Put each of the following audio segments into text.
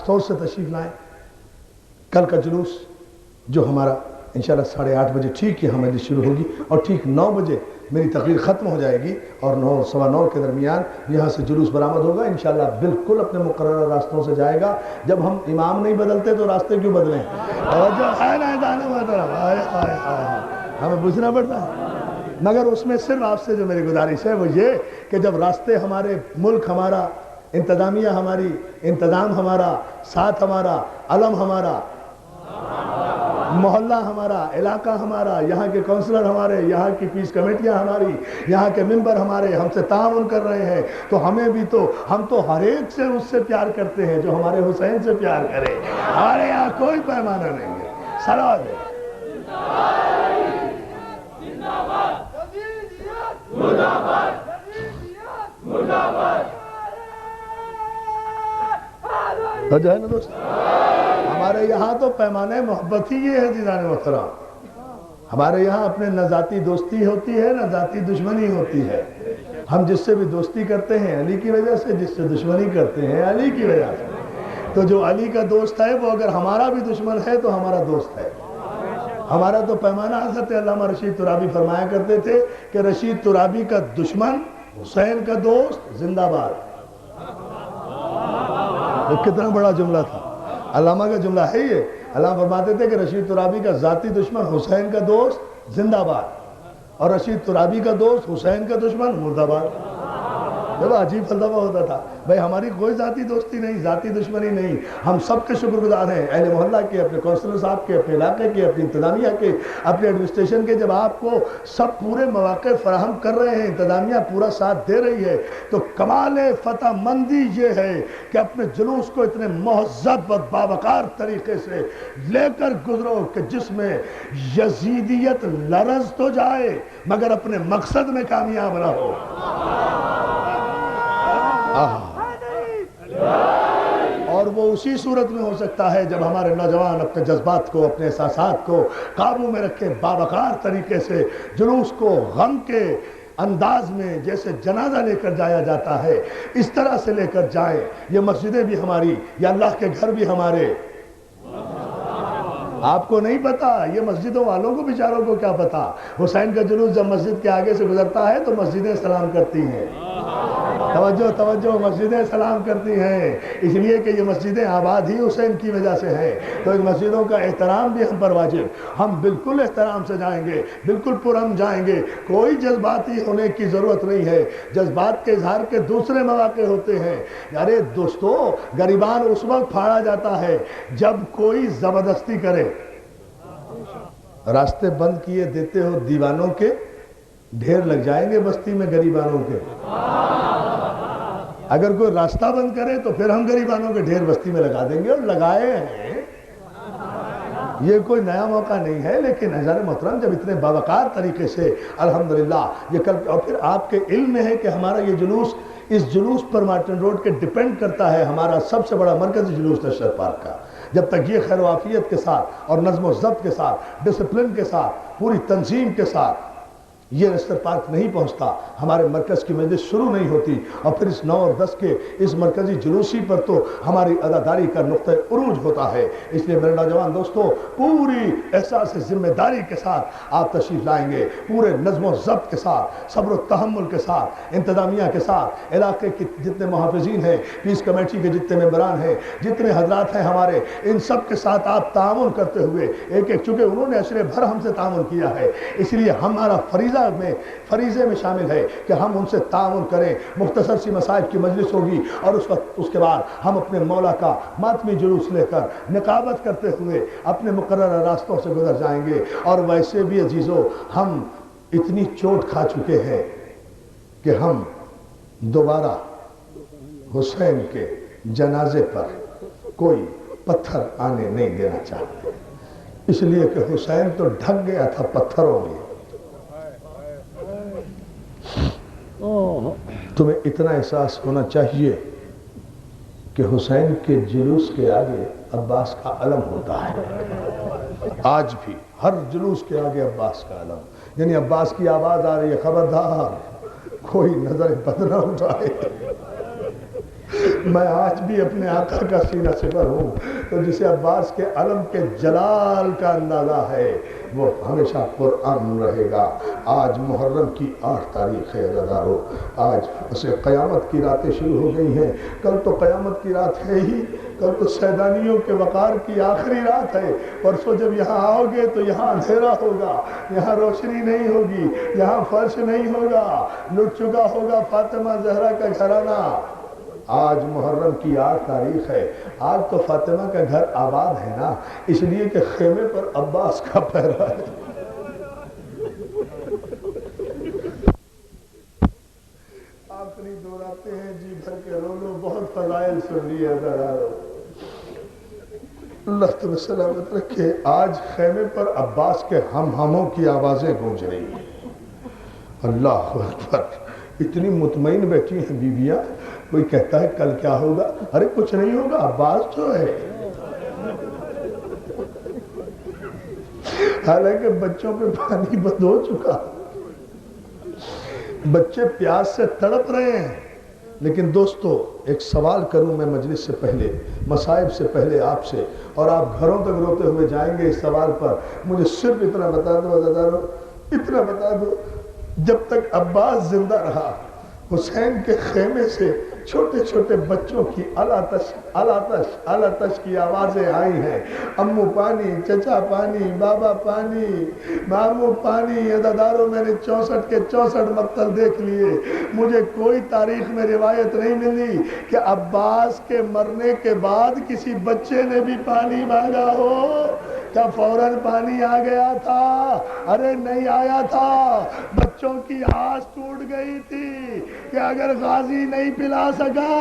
راستوں سے تشریف لائیں. کل کا جلوس جو ہمارا انشاءاللہ 8:30 بجے ٹھیک یہاں مجلس شروع ہوگی اور ٹھیک 9 بجے میری تقریر ختم ہو جائے گی اور 9 سوا 9 کے درمیان یہاں سے جلوس برآمد ہوگا. انشاءاللہ بالکل اپنے مقررہ راستوں سے جائے گا. جب ہم امام نہیں بدلتے تو راستے کیوں بدلیں؟ ہمیں پوچھنا پڑتا ہے. مگر اس میں صرف آپ سے جو میری گزارش ہے وہ یہ کہ جب راستے ہمارے، ملک ہمارا، انتظامیہ ہماری، انتظام ہمارا، ساتھ ہمارا، علم ہمارا، محلہ ہمارا، علاقہ ہمارا، یہاں کے کونسلر ہمارے، یہاں کی پیس کمیٹیاں ہماری، یہاں کے ممبر ہمارے ہم سے تعاون کر رہے ہیں تو ہمیں بھی تو، ہم تو ہر ایک سے اس سے پیار کرتے ہیں جو ہمارے حسین سے پیار کرے. ہمارے یہاں کوئی پیمانہ نہیں ہے. صلوات ہے. جو ہے نا دوست، ہمارے یہاں تو پیمانے محبت ہی یہ ہے عزیزان محترم. ہمارے یہاں اپنے نہ ذاتی دوستی ہوتی ہے نہ ذاتی دشمنی ہوتی ہے. ہم جس سے بھی دوستی کرتے ہیں علی کی وجہ سے، جس سے دشمنی کرتے ہیں علی کی وجہ سے. تو جو علی کا دوست ہے وہ اگر ہمارا بھی دشمن ہے تو ہمارا دوست ہے. ہمارا تو پیمانہ حضرت علامہ رشید ترابی فرمایا کرتے تھے کہ رشید ترابی کا دشمن حسین کا دوست زندہ باد. وہ کتنا بڑا جملہ تھا. علامہ کا جملہ ہے یہ. علامہ فرماتے تھے کہ رشید ترابی کا ذاتی دشمن حسین کا دوست زندہ باد اور رشید ترابی کا دوست حسین کا دشمن مرد آباد. جب عجیب فلسفہ ہوتا تھا. بھائی ہماری کوئی ذاتی دوستی نہیں، ذاتی دشمنی نہیں. ہم سب کے شکر گزار ہیں، اہل محلہ کے، اپنے کونسلر صاحب کے، اپنے علاقے کے، اپنی انتظامیہ کے، اپنے ایڈمنسٹریشن کے. جب آپ کو سب پورے مواقع فراہم کر رہے ہیں، انتظامیہ پورا ساتھ دے رہی ہے تو کمال فتح مندی یہ ہے کہ اپنے جلوس کو اتنے مہذب اور باوقار طریقے سے لے کر گزرو کہ جس میں یزیدیت لرز تو جائے مگر اپنے مقصد میں کامیاب نہ ہو. اور وہ اسی صورت میں ہو سکتا ہے جب ہمارے نوجوان اپنے جذبات کو، اپنے احساسات کو قابو میں رکھیں، باوقار طریقے سے جلوس کو غم کے انداز میں جیسے جنازہ لے کر جایا جاتا ہے اس طرح سے لے کر جائیں. یہ مسجدیں بھی ہماری، یہ اللہ کے گھر بھی ہمارے. آپ کو نہیں پتا، یہ مسجدوں والوں کو بیچاروں کو کیا پتا. حسین کا جلوس جب مسجد کے آگے سے گزرتا ہے تو مسجدیں سلام کرتی ہیں. توجہ توجہ، مسجدیں سلام کرتی ہیں اس لیے کہ یہ مسجدیں آباد ہی حسین کی وجہ سے ہیں. تو ان مسجدوں کا احترام بھی ہم پر واجب. ہم بالکل احترام سے جائیں گے، بالکل پرامن جائیں گے. کوئی جذباتی ہونے کی ضرورت نہیں ہے. جذبات کے اظہار کے دوسرے مواقع ہوتے ہیں. ارے دوستو، غریبان اس وقت پھاڑا جاتا ہے جب کوئی زبردستی کرے. راستے بند کیے دیتے ہو دیوانوں کے، ڈھیر لگ جائیں گے بستی میں غریبانوں کے. اگر کوئی راستہ بند کرے تو پھر ہم غریبانوں کے ڈھیر بستی میں لگا دیں گے، اور لگائے ہیں. یہ کوئی نیا موقع نہیں ہے. لیکن حضرت محترم جب اتنے باوقار طریقے سے الحمدللہ یہ کل، اور پھر آپ کے علم میں ہے کہ ہمارا یہ جلوس، اس جلوس پر مارٹن روڈ کے ڈیپینڈ کرتا ہے ہمارا سب سے بڑا مرکزی جلوس نشتر پارک کا. جب تک یہ خیر و عافیت کے ساتھ اور نظم و ضبط کے ساتھ، ڈسپلن کے ساتھ، پوری تنظیم کے ساتھ یہ نشتر پارک نہیں پہنچتا، ہمارے مرکز کی مجلس شروع نہیں ہوتی. اور پھر اس 9 اور 10 کے اس مرکزی جلوسی پر تو ہماری عزاداری کا نقطہ عروج ہوتا ہے. اس لیے میرے نوجوان دوستو، پوری احساس ذمہ داری کے ساتھ آپ تشریف لائیں گے، پورے نظم و ضبط کے ساتھ، صبر و تحمل کے ساتھ، انتظامیہ کے ساتھ، علاقے کے جتنے محافظین ہیں، پیس کمیٹی کے جتنے ممبران ہیں، جتنے حضرات ہیں ہمارے، ان سب کے ساتھ آپ تعاون کرتے ہوئے ایک ایک، چونکہ انہوں نے عشرے بھر ہم سے تعاون کیا ہے، اس لیے ہمارا فریضے میں شامل ہے کہ ہم ان سے تعاون کریں. مختصر سی مصائب کی مجلس ہوگی اور اس کے بعد ہم اپنے مولا کا ماتمی جلوس لے کر نقابت کرتے ہوئے اپنے مقررہ راستوں سے گزر جائیں گے. اور ویسے بھی عزیزو، ہم اتنی چوٹ کھا چکے ہیں کہ ہم دوبارہ حسین کے جنازے پر کوئی پتھر آنے نہیں دینا چاہتے، اس لیے کہ حسین تو ڈھک گیا تھا پتھروں میں. تمہیں اتنا احساس ہونا چاہیے کہ حسین کے جلوس کے آگے عباس کا علم ہوتا ہے. آج بھی ہر جلوس کے آگے عباس کا علم، یعنی عباس کی آواز آ رہی ہے، خبردار کوئی نظر بد نہ اٹھائے. میں آج بھی اپنے آقا کا سینہ سپر ہوں، تو جسے عباس کے علم کے جلال کا اندازہ ہے وہ ہمیشہ قرآن رہے گا۔ آج محرم کی 8 تاریخ ہے عزیزارو، آج اسے قیامت کی راتیں شروع ہو گئی ہیں۔ کل تو قیامت کی رات ہے ہی، کل تو سیدانیوں کے وقار کی آخری رات ہے۔ پرسوں جب یہاں آؤ گے تو یہاں اندھیرا ہوگا، یہاں روشنی نہیں ہوگی، یہاں فرش نہیں ہوگا، لٹ چکا ہوگا فاطمہ زہرا کا گھرانہ۔ آج محرم کی 8 تاریخ ہے، آج تو فاطمہ کا گھر آباد ہے نا، اس لیے کہ خیمے پر عباس کا پہرا ہے۔ آخری دوراتے ہیں جی بھر کے رو لو، بہت فضائل سن لی ہے درارو، اللہ تمہیں سلامت رکھے۔ آج خیمے پر عباس کے ہم ہموں کی آوازیں گونج رہی ہیں۔ اللہ اکبر، اتنی مطمئن بیٹھی ہیں بیویاں، کوئی کہتا ہے کل کیا ہوگا، ارے کچھ نہیں ہوگا، عباس جو ہے۔ حالانکہ بچوں پہ پانی بند ہو چکا، بچے پیاس سے تڑپ رہے ہیں۔ لیکن دوستو ایک سوال کروں میں مجلس سے پہلے، مصائب سے پہلے آپ سے، اور آپ گھروں تک روتے ہوئے جائیں گے اس سوال پر، مجھے صرف اتنا بتا دو عزیزانو، اتنا بتا دو، جب تک عباس زندہ رہا حسین کے خیمے سے چھوٹے چھوٹے بچوں کی الاتش الاتش الاتش کی آوازیں آئی ہیں، امو پانی، چچا پانی، بابا پانی، مامو پانی۔ عزیزانو میں نے 64 کے 64 مقتل دیکھ لیے، مجھے کوئی تاریخ میں روایت نہیں ملی کہ عباس کے مرنے کے بعد کسی بچے نے بھی پانی مانگا ہو۔ کیا فوراً پانی آ گیا تھا؟ ارے نہیں آیا تھا، بچوں کی آس ٹوٹ گئی تھی کہ اگر غازی نہیں پلا سکا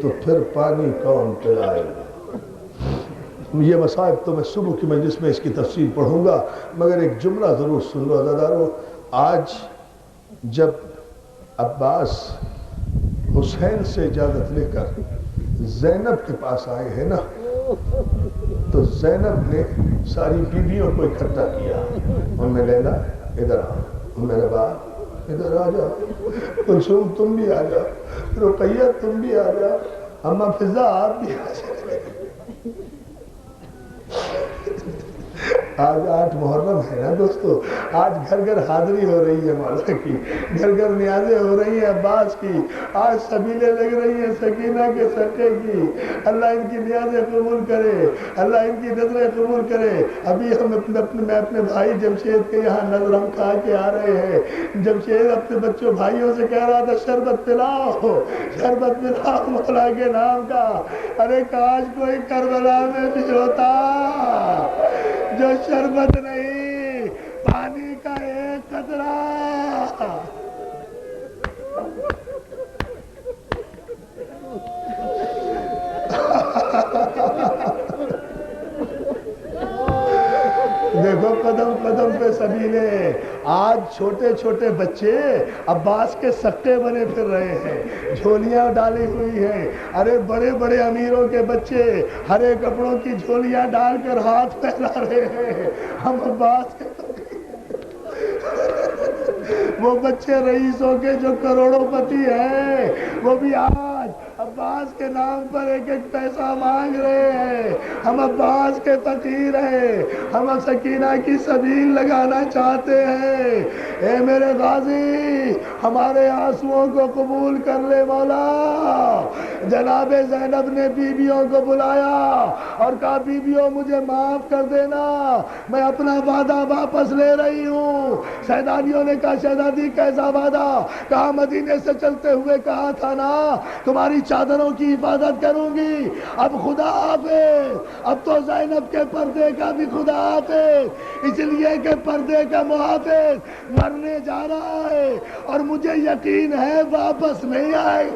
تو پھر پانی کون پلائے گا؟ یہ مصائب تو میں صبح کی مجلس میں اس کی تفصیل پڑھوں گا، مگر ایک جملہ ضرور سن لو عزیزانو۔ آج جب عباس حسین سے اجازت لے کر زینب کے پاس آئے ہیں نا، تو زینب نے ساری بیویوں کو اکٹھا کیا، ام لیلا ادھر آؤ، میرے باپ ادھر آ جاؤ، کلثوم تم بھی آ جاؤ، رقیہ تم بھی آ جاؤ، اماں فضا آپ بھی آ جاؤ۔ آج 8 محرم ہے نا دوستو، آج گھر گھر حاضری ہو رہی ہے مولا کی، گھر گھر نیازیں ہو رہی ہیں عباس کی، آج سبیلیں لگ رہی ہیں سکینہ کے سکے کی۔ اللہ ان کی نیازیں قبول کرے، اللہ ان کی نظریں قبول کرے۔ ابھی ہم میں اپنے بھائی جمشید کے یہاں نظر ہم کھا کے آ رہے ہیں، جمشید اپنے بچوں بھائیوں سے کہہ رہا تھا شربت پلاؤ، شربت پلاؤ مولا کے نام کا۔ ارے کاش کوئی کربلا میں بھی ہوتا جو شربت نہیں، پانی کا ایک قطرہ۔ دیکھو قدم قدم پہ سبیلے، آج چھوٹے چھوٹے بچے عباس کے سکے بنے پھر رہے ہیں، جھولیاں ڈالی ہوئی ہیں۔ ارے بڑے بڑے امیروں کے بچے ہرے کپڑوں کی جھولیاں ڈال کر ہاتھ پھیلا رہے ہیں، ہم عباس کے وہ بچے رئیسوں کے جو کروڑوں پتی ہیں، وہ بھی آج عباس کے نام پر ایک ایک پیسہ مانگ رہے ہیں۔ ہم عباس کے فقیر ہیں، ہم سکینہ کی سبیل لگانا چاہتے ہیں۔ اے میرے غازی، ہمارے آنسوؤں کو قبول کر لے مولا۔ جناب زینب نے بیویوں کو بلایا اور کہا بیویوں مجھے معاف کر دینا، میں اپنا وعدہ واپس لے رہی ہوں۔ سیدانیوں نے کہا شہزادی کیسا وعدہ؟ کہا مدینے سے چلتے ہوئے کہا تھا نا تمہاری چادروں کی حفاظت کروں گی، اب خدا حافظ۔ اب تو زینب کے پردے کا بھی خدا حافظ، اس لیے کہ پردے کا محافظ مرنے جا رہا ہے اور مجھے یقین ہے واپس نہیں آئے۔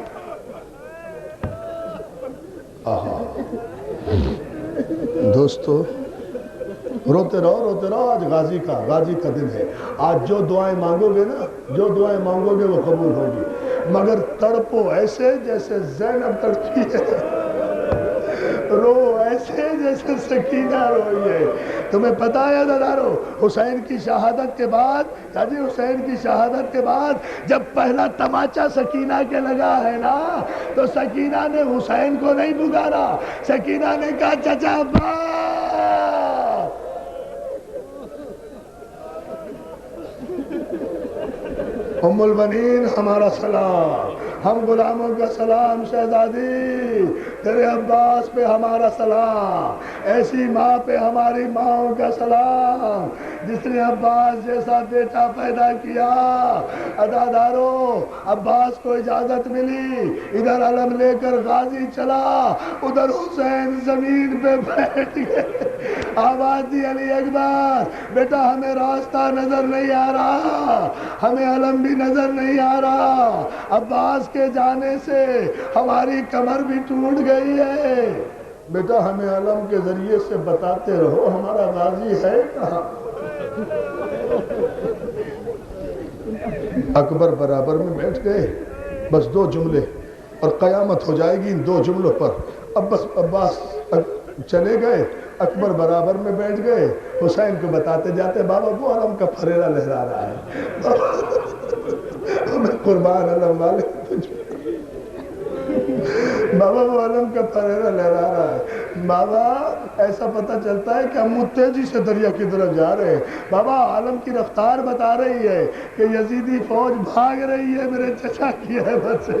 دوستو روتے رہو، آج غازی کا دن ہے۔ آج جو دعائیں مانگو گے نا، جو دعائیں مانگو گے وہ قبول ہوگی، مگر تڑپو ایسے جیسے زینب تڑپی ہے، رو ایسے ایسے جیسے سکینہ روئی ہے۔ تمہیں پتا ہے عزیزانو، حسین کی شہادت کے بعد، حسین کی شہادت کے بعد جب پہلا تماچا سکینہ کے لگا ہے نا، تو سکینہ نے حسین کو نہیں پکارا، سکینہ نے کہا چچا عباس، ام البنین ہمارا سلام، ہم غلاموں کا سلام شہزادی، تیرے عباس پہ ہمارا سلام، ایسی ماں پہ ہماری ماؤں کا سلام جس نے عباس جیسا بیٹا پیدا کیا۔ عزادارو، عباس کو اجازت ملی، ادھر علم لے کر غازی چلا، ادھر حسین زمین پہ بیٹھ گئے، آواز دی علی اکبر، بیٹا ہمیں راستہ نظر نہیں آ رہا، ہمیں علم بھی نظر نہیں آ رہا، عباس کے جانے سے ہماری کمر بھی ٹوٹ گئی ہے، بیٹا ہمیں علم کے ذریعے سے بتاتے رہو ہمارا غازی ہے کہاں۔ اکبر برابر میں بیٹھ گئے، بس 2 جملے اور قیامت ہو جائے گی ان 2 جملوں پر۔ اب بس عباس چلے گئے، اکبر برابر میں بیٹھ گئے، حسین کو بتاتے جاتے بابا وہ علم کا پھریرا لہرا رہا ہے، ہمیں قربان علم والے بابا وہ علم کا پھریرا لہرا رہا ہے، بابا ایسا پتہ چلتا ہے کہ ہم تیزی سے دریا کی طرف جا رہے ہیں، بابا عالم کی رفتار بتا رہی ہے کہ یزیدی فوج بھاگ رہی ہے میرے چچا کی حیبت سے،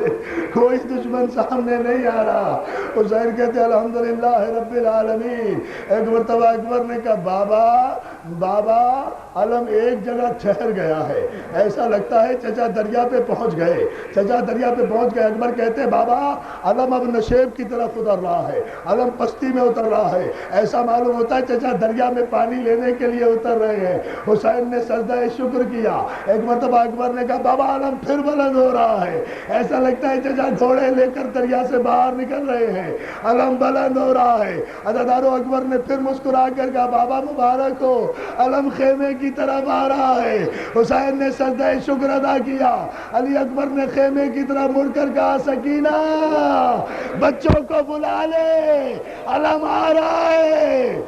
کوئی دشمن سامنے نہیں آ رہا۔ حسین کہتے ہیں الحمدللہ رب العالمین۔ ایک مرتبہ اکبر نے کہا بابا علم ایک جگہ ٹھہر گیا ہے، ایسا لگتا ہے چچا دریا پہ پہنچ گئے، چچا دریا پہ پہنچ گئے۔ اکبر کہتے ہیں بابا علم اب نشیب کی طرف اتر رہا ہے، علم پستی میں اتر رہا ہے، ایسا معلوم ہوتا ہے چچا دریا میں پانی لینے کے لیے اتر رہے ہیں۔ حسین نے سجدہ شکر کیا۔ ایک مرتبہ اکبر نے کہا بابا علم پھر بلند ہو رہا ہے، ایسا لگتا ہے چچا گھوڑے لے کر دریا سے باہر نکل رہے ہیں، علم بلند ہو رہا ہے۔ عزادارو، اکبر نے پھر مسکرا کر کہا بابا مبارک ہو، علم خیمے کی طرف آ رہا ہے۔ حسین نے سجدہ شکر ادا کیا۔ علی اکبر نے خیمے کی طرف مڑ کر کہا سکینہ بچوں کو بلا لے، علم آ رہا ہے۔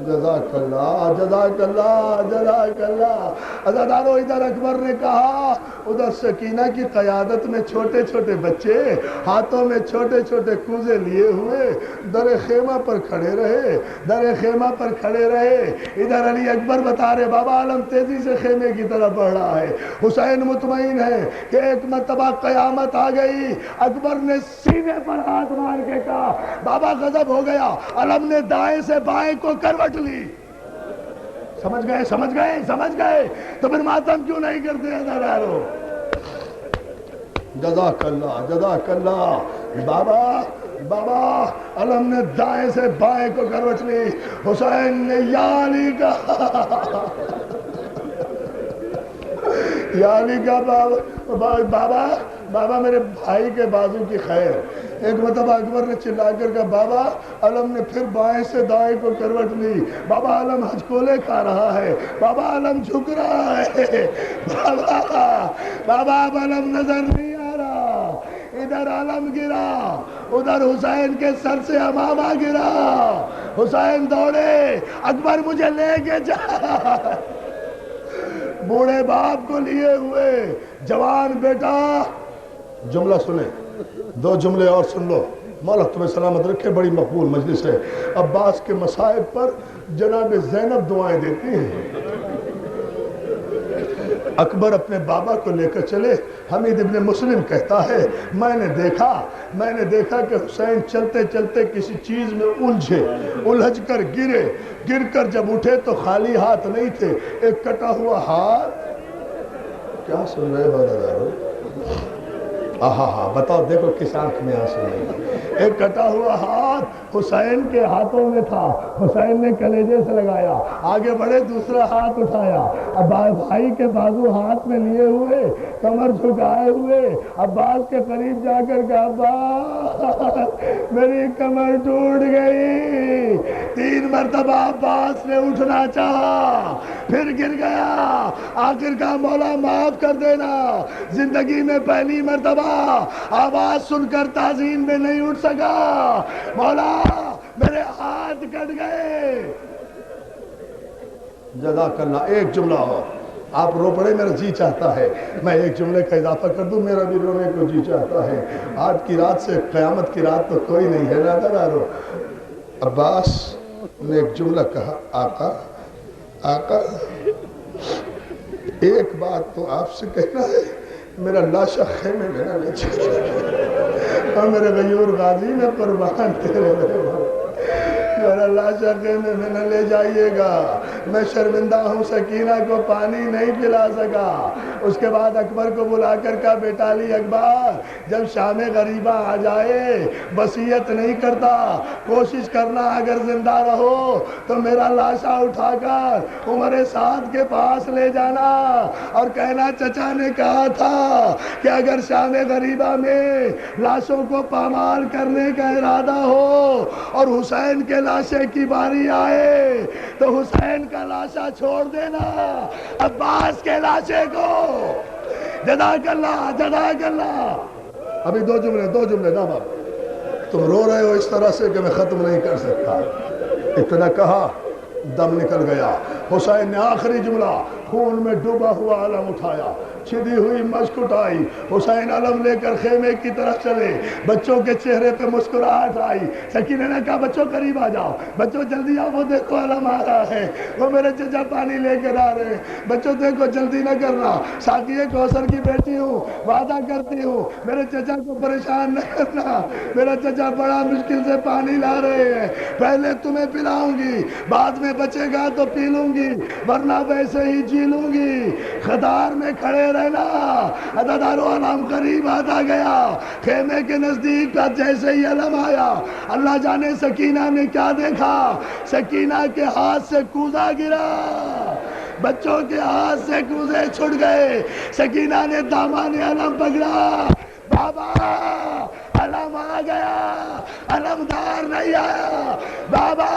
جزاک اللہ جزاک اللہ جزاک اللہ۔ عزادارو، ادھر اکبر نے کہا، ادھر سکینہ کی قیادت میں چھوٹے چھوٹے بچے ہاتھوں میں چھوٹے چھوٹے کوزے لیے ہوئے در خیمہ پر کھڑے رہے، در خیمہ پر کھڑے رہے۔ ادھر علی اکبر بتا رہے بابا علم تیزی سے خیمے کی طرف بڑھ رہا ہے۔ حسین مطمئن ہے کہ ایک مرتبہ قیامت آ گئی۔ اکبر نے سینے پر ہاتھ مار کے کہا بابا غضب ہو گیا، علم نے دائیں سے بائیں کو کروٹ لی۔ سمجھ گئے سمجھ گئے سمجھ گئے، تو پھر ماتم کیوں نہیں کرتے عزادارو؟ جزاک اللہ جزاک اللہ۔ بابا علم نے دائیں سے بائیں کو کروٹ لی۔ حسین نے یا علی کہا، یا علی کہا بابا میرے بھائی کے بازو کی خیر۔ ایک مرتبہ اکبر نے چلا کر کہا بابا علم نے پھر بائیں سے دائیں کو کروٹ لی، بابا علم ہچکولے کھا رہا ہے، بابا علم جھک رہا ہے، بابا اب علم نظر نہیں آ رہا۔ ادھر علم گرا، ادھر حسین کے سر سے امامہ گرا۔ حسین دوڑے، اکبر مجھے لے کے جا۔ بوڑھے باپ کو لیے ہوئے جوان بیٹا، جملہ سنیں، 2 جملے اور سن لو، مولا تمہیں سلامت رکھے، بڑی مقبول مجلس ہے۔ عباس کے مصائب پر جناب زینب دعائیں دیتی ہیں۔ اکبر اپنے بابا کو لے کر چلے۔ حمید ابن مسلم کہتا ہے میں نے دیکھا کہ حسین چلتے چلتے کسی چیز میں الجھ کر گر کر جب اٹھے تو خالی ہاتھ نہیں تھے، ایک کٹا ہوا ہاتھ۔ کیا سن رہے ہو دادارو؟ بتاؤ دیکھو کس آنکھ میں آنسو نہیں۔ ایک کٹا ہوا ہاتھ حسین کے ہاتھوں میں تھا، حسین نے کلیجے سے لگایا، آگے بڑھے دوسرا ہاتھ اٹھایا، بھائی کے بازو ہاتھ میں لیے ہوئے، کمر جھکائے ہوئے، عباس کے قریب جا کر کہا عباس میری کمر ٹوٹ گئی۔ 3 مرتبہ عباس نے اٹھنا چاہا، پھر گر گیا، آخر کہا مولا معاف کر دینا، زندگی میں پہلی مرتبہ آواز سن کر تعظیم میں نہیں اٹھ سکا، مولا میرے ہاتھ کٹ گئے. جزاک اللہ. ایک جملہ ہو, آپ رو پڑے, میرا جی چاہتا ہے میں ایک جملے کا اضافہ کر دوں, میرا بھی رونے کو جی چاہتا ہے. آج کی رات سے قیامت کی رات تو کوئی نہیں ہے نا دارو. عباس نے ایک جملہ کہا, آقا آقا ایک بات تو آپ سے کہنا ہے, میرا لاشا خیمے میں نہ لے جائے. اور میرے غیور غازی میں قربان تیرے میرا لاشا خیمے میں نہ لے جائیے گا. میں شرمندہ ہوں, سکینہ کو پانی نہیں پلا سکا. اس کے بعد اکبر کو بلا کر کہا, بیٹا علی اکبر, جب شام غریبہ آ جائے وصیت نہیں کرتا, کوشش کرنا اگر زندہ رہو تو میرا لاشا اٹھا کر عمر سعد کے پاس لے جانا اور کہنا چچا نے کہا تھا کہ اگر شام غریبہ میں لاشوں کو پامال کرنے کا ارادہ ہو اور حسین کے لاشے کی باری آئے تو حسین کا لاشا چھوڑ دینا, عباس کے لاشے کو. جزاک اللہ, جزاک اللہ. ابھی دو جملے نا باپ, تم رو رہے ہو اس طرح سے کہ میں ختم نہیں کر سکتا. اتنا کہا, دم نکل گیا. حسین نے آخری جملہ خون میں ڈوبا ہوا علم اٹھایا, چھدی ہوئی مشک اٹھائی. حسین علم لے کر خیمے کی طرف چلے, بچوں کے چہرے پہ مسکراہٹ آئی. سکینہ نے کہا, بچوں قریب آ جاؤ, بچوں جلدی آؤ, وہ دیکھو علم آ رہا ہے, وہ میرے چچا پانی لے کر آ رہے ہیں, بچوں دیکھو جلدی نہ کرنا. ساقیہ کوثر کی بیٹی ہوں, وعدہ کرتی ہوں میرے چچا کو پریشان نہ کرنا, میرا چچا بڑا مشکل سے پانی لا رہے ہیں, پہلے تمہیں پلاؤں گی, بعد میں بچے گا تو پی لوں گی, ورنہ ویسے ہی جی لوں گی. قطار میں کھڑے رہنا. عددارو علم قریب آتا گیا, خیمے کے نزدیک جیسے ہی علم آیا, اللہ جانے سکینہ نے کیا دیکھا. سکینہ کے ہاتھ سے کوزہ گرا, بچوں کے ہاتھ سے کوزے چھٹ گئے. سکینہ نے دامان علم پکڑا, بابا علم آ گیا, علمدار نہیں آیا, بابا